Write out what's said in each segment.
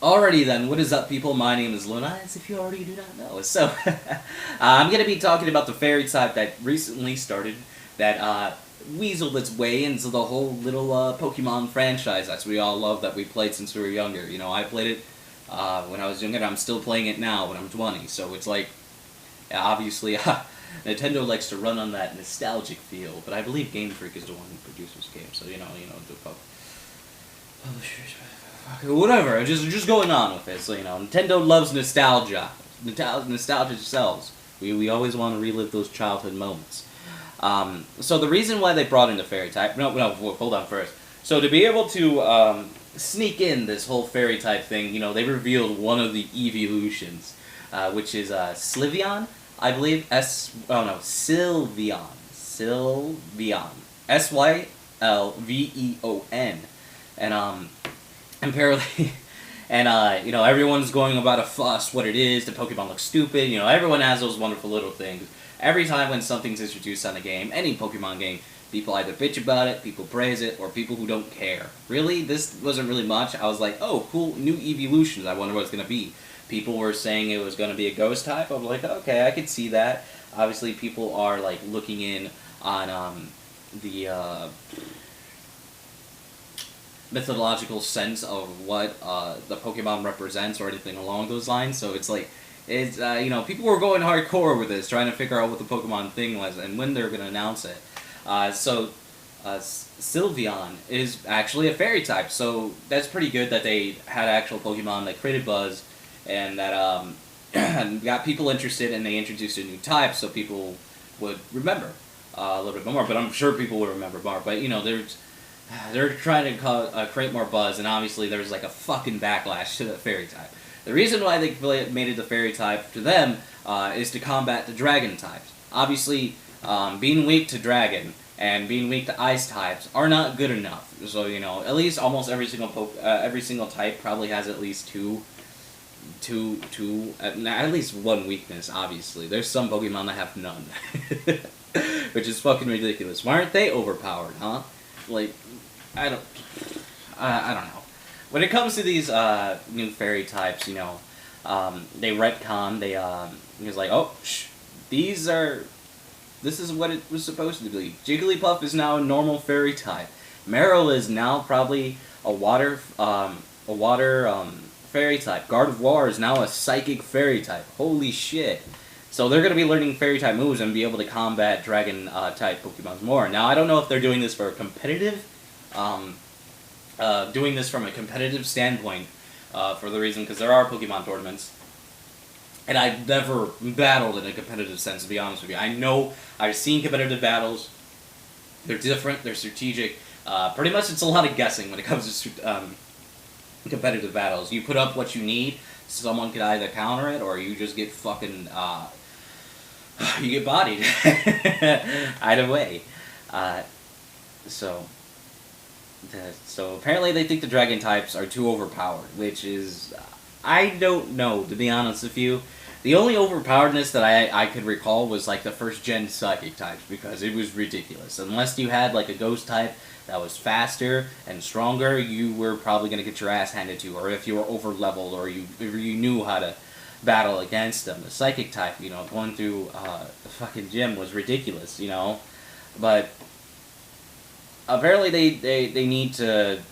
Alrighty then, what is up people? My name is Luna, as if you already do not know. So, I'm going to be talking about the fairy type that recently started, that weaseled its way into the whole little Pokemon franchise that we all love, that we played since we were younger. You know, I played it when I was younger, and I'm still playing it now when I'm 20, so it's like, obviously, Nintendo likes to run on that nostalgic feel, but I believe Game Freak is the one who produces games, so you know, the publishers... Whatever, just going on with it. So, you know, Nintendo loves nostalgia. Nostalgia sells. We always want to relive those childhood moments. So the reason why they brought in the fairy type... No, hold on first. So to be able to sneak in this whole fairy type thing, you know, they revealed one of the evolutions, which is Sylveon, I believe. Sylveon. Sylveon. Sylveon. And, apparently, and, you know, everyone's going about a fuss, what it is, the Pokemon looks stupid, you know, everyone has those wonderful little things. Every time when something's introduced on a game, any Pokemon game, people either bitch about it, people praise it, or people who don't care. Really? This wasn't really much. I was like, oh, cool, new evolutions, I wonder what it's going to be. People were saying it was going to be a ghost type. I'm like, okay, I could see that. Obviously, people are, like, looking in on, the, mythological sense of what the Pokemon represents or anything along those lines. So it's like, it's you know, people were going hardcore with this, trying to figure out what the Pokemon thing was and when they're going to announce it. Sylveon is actually a fairy type, so that's pretty good that they had actual Pokemon that created buzz and that got people interested, and they introduced a new type so people would remember a little bit more. But I'm sure people will remember more. But you know, they're trying to create more buzz, and obviously there's like a fucking backlash to the fairy type. The reason why they made it the fairy type to them is to combat the dragon types. Obviously, being weak to dragon and being weak to ice types are not good enough. So you know, at least almost every single type probably has at least at least one weakness. Obviously, there's some Pokemon that have none, which is fucking ridiculous. Why aren't they overpowered, huh? Like, I don't know. When it comes to these new fairy types, you know, they retcon. He was like, oh, this is what it was supposed to be. Jigglypuff is now a normal fairy type. Meryl is now probably a water fairy type. Gardevoir is now a psychic fairy type. Holy shit. So they're going to be learning fairy-type moves and be able to combat dragon-type Pokemon more. Now, I don't know if they're doing this for a competitive, doing this from a competitive standpoint, for the reason, because there are Pokemon tournaments, and I've never battled in a competitive sense, to be honest with you. I know, I've seen competitive battles, they're different, they're strategic, pretty much it's a lot of guessing when it comes to competitive battles. You put up what you need, someone could either counter it, or you just get fucking, you get bodied. Either way. So apparently they think the dragon types are too overpowered, which is, I don't know, to be honest with you. The only overpoweredness that I could recall was like the first gen psychic types, because it was ridiculous. Unless you had like a ghost type that was faster and stronger, you were probably going to get your ass handed to, or if you were over leveled, or if you knew how to battle against them. The psychic type, you know, going through the fucking gym was ridiculous, you know. But apparently they need to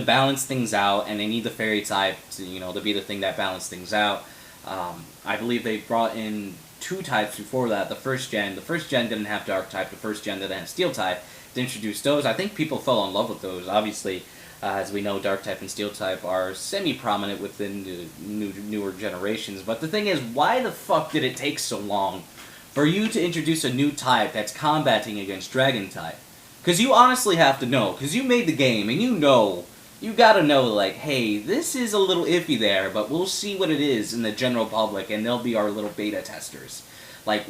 balance things out, and they need the fairy type to, you know, to be the thing that balances things out. I believe they brought in two types before that. The first gen didn't have dark type. The first gen didn't have steel type. They introduced those. I think people fell in love with those. Obviously, as we know, dark type and steel type are semi-prominent within the newer generations. But the thing is, why the fuck did it take so long for you to introduce a new type that's combating against dragon type? Because you honestly have to know, because you made the game, and you gotta know, like, hey, this is a little iffy there, but we'll see what it is in the general public, and they'll be our little beta testers. Like,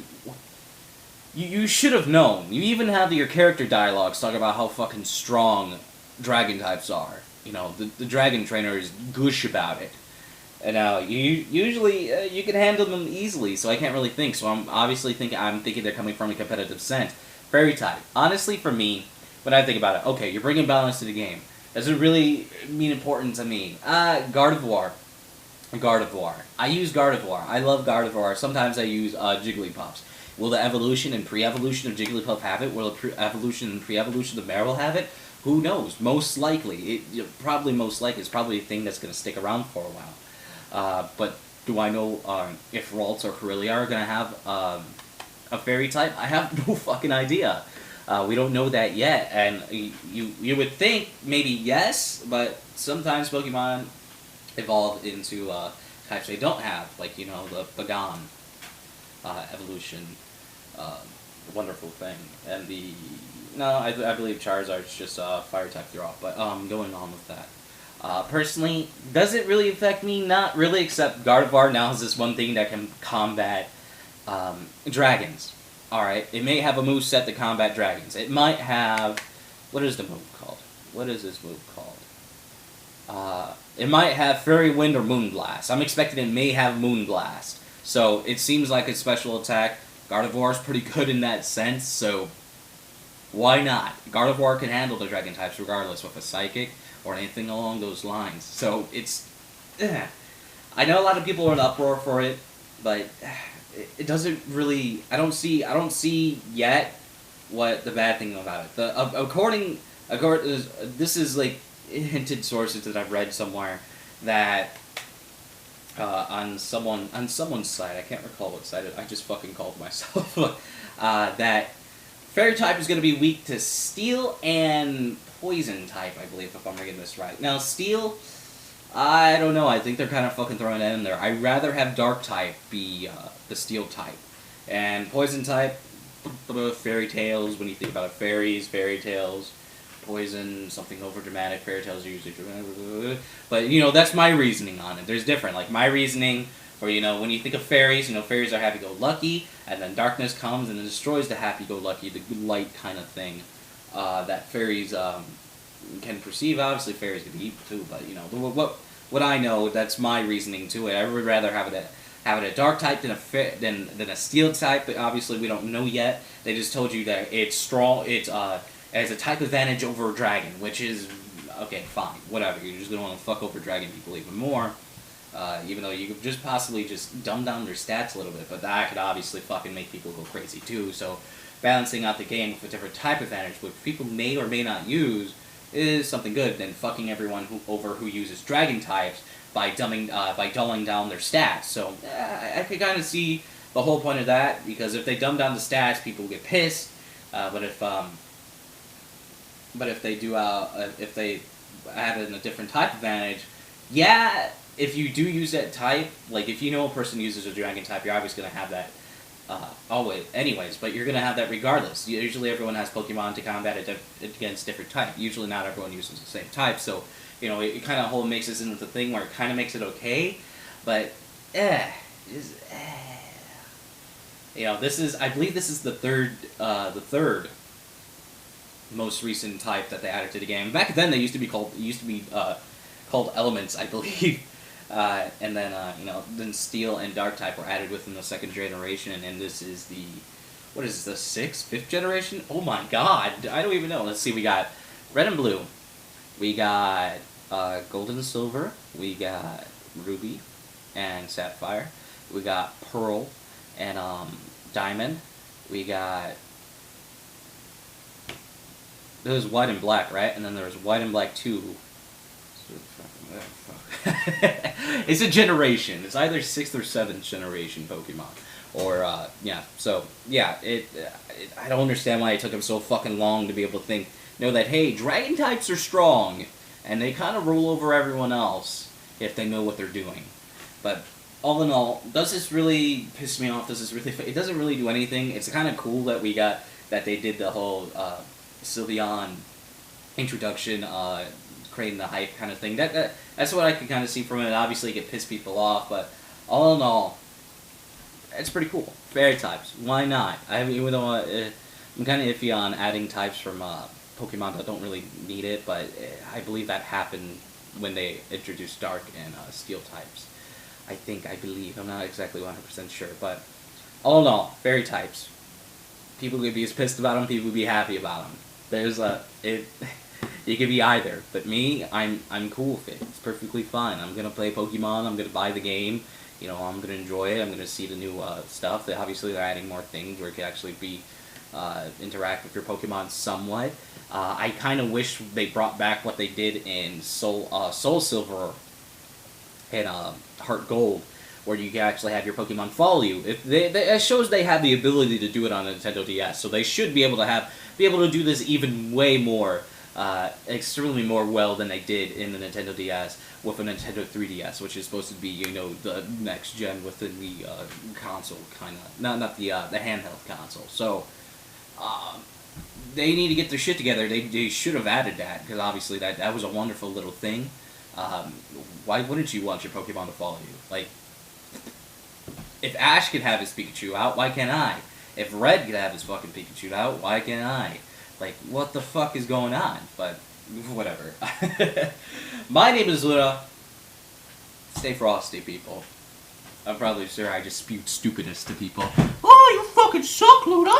you should have known. You even have your character dialogues talk about how fucking strong dragon types are. You know, the dragon trainer is gush about it. And usually you can handle them easily, so I can't really think. So I'm thinking they're coming from a competitive sense. Fairy type. Honestly, for me, when I think about it, okay, you're bringing balance to the game. Does it really mean important to me? Gardevoir. Gardevoir. I use Gardevoir. I love Gardevoir. Sometimes I use Jigglypuffs. Will the evolution and pre-evolution of Jigglypuff have it? Will the evolution and pre-evolution of Marill have it? Who knows? Most likely. Probably most likely. It's probably a thing that's going to stick around for a while. But do I know if Ralts or Corellia are going to have a fairy type? I have no fucking idea. We don't know that yet. And you would think maybe yes, but sometimes Pokemon evolve into types they don't have, like, you know, the Bagon evolution, wonderful thing, and I believe Charizard's just fire type throw, but going on with that. Personally, does it really affect me? Not really, except Gardevoir now has this one thing that can combat dragons. Alright, it may have a moveset to combat dragons. It might have, what is the move called? What is this move called? It might have Fairy Wind or Moonblast. I'm expecting it may have Moonblast. So, it seems like a special attack. Gardevoir is pretty good in that sense, so why not? Gardevoir can handle the dragon types regardless with a Psychic or anything along those lines. So, it's... I know a lot of people are in uproar for it, but it doesn't really... I don't see yet what the bad thing about it. According this is like hinted sources that I've read somewhere that on someone's site, I can't recall what site I just fucking called myself, that Fairy type is going to be weak to Steel and Poison type, I believe, if I'm reading this right. Now, Steel, I don't know, I think they're kind of fucking throwing that in there. I'd rather have Dark type be the Steel type. And Poison type, Fairy Tales, when you think about it, fairies, Fairy Tales, Poison, something over dramatic, Fairy Tales are usually dramatic, but, you know, that's my reasoning on it. There's different, like, my reasoning, or, you know, when you think of fairies, you know, fairies are happy-go-lucky, and then darkness comes and it destroys the happy-go-lucky, the good light kind of thing, that fairies, can perceive. Obviously, fairies can be evil too, but, you know, what I know, that's my reasoning to it. I would rather have it a dark type than a steel type, but obviously we don't know yet. They just told you that it's strong, it has a type advantage over a dragon, which is, okay, fine, whatever. You're just going to want to fuck over dragon people even more, even though you could just possibly just dumb down their stats a little bit, but that could obviously fucking make people go crazy too, so balancing out the game with a different type advantage, which people may or may not use, is something good than fucking everyone who uses dragon types by dulling down their stats. So I could kind of see the whole point of that, because if they dumb down the stats, people get pissed. But if they add in a different type advantage, yeah, if you do use that type, like if you know a person uses a dragon type, you're obviously gonna have that. Always, anyways, but you're going to have that regardless. Usually everyone has Pokemon to combat it against different type. Usually not everyone uses the same type, so, you know, it kind of makes this into the thing where it kind of makes it okay, but, you know, I believe this is the third most recent type that they added to the game. Back then they used to be called Elements, I believe. And then, you know, then Steel and Dark type were added within the second generation, and this is the, what is this, the fifth generation? Oh my god, I don't even know. Let's see, we got Red and Blue, we got Gold and Silver, we got Ruby and Sapphire, we got Pearl and Diamond, we got, there was White and Black, right? And then there was White and Black 2. It's a generation. It's either 6th or 7th generation Pokemon. Or, yeah. So, yeah, I don't understand why it took them so fucking long to be able to know that, hey, dragon types are strong, and they kind of rule over everyone else if they know what they're doing. But, all in all, does this really piss me off? Does this really... It doesn't really do anything. It's kind of cool that that they did the whole, Sylveon introduction, creating the hype kind of thing. That's what I can kind of see from it. Obviously, it could piss people off, but all in all, it's pretty cool. Fairy types, why not? Even though I'm kind of iffy on adding types from Pokemon that don't really need it, but I believe that happened when they introduced Dark and Steel types. I believe. I'm not exactly 100% sure, but all in all, fairy types. People would be as pissed about them, people would be happy about them. You You could be either. But me, I'm cool with it. It's perfectly fine. I'm gonna play Pokemon. I'm gonna buy the game. You know, I'm gonna enjoy it. I'm gonna see the new stuff. Obviously, they're adding more things where it can actually be interact with your Pokemon somewhat. I kind of wish they brought back what they did in Soul Silver and Heart Gold, where you can actually have your Pokemon follow you. It shows they have the ability to do it on a Nintendo DS, so they should be able to do this even way more, extremely more well than they did in the Nintendo DS with a Nintendo 3DS, which is supposed to be, you know, the next gen within the console, kind of, not the handheld console. So they need to get their shit together. They should have added that, because obviously that was a wonderful little thing. Why wouldn't you want your Pokemon to follow you? Like, if Ash could have his Pikachu out, why can't I? If Red could have his fucking Pikachu out, why can't I? Like, what the fuck is going on? But, whatever. My name is Luna. Stay frosty, people. I'm probably sure I just spewed stupidness to people. Oh, you fucking suck, Luna!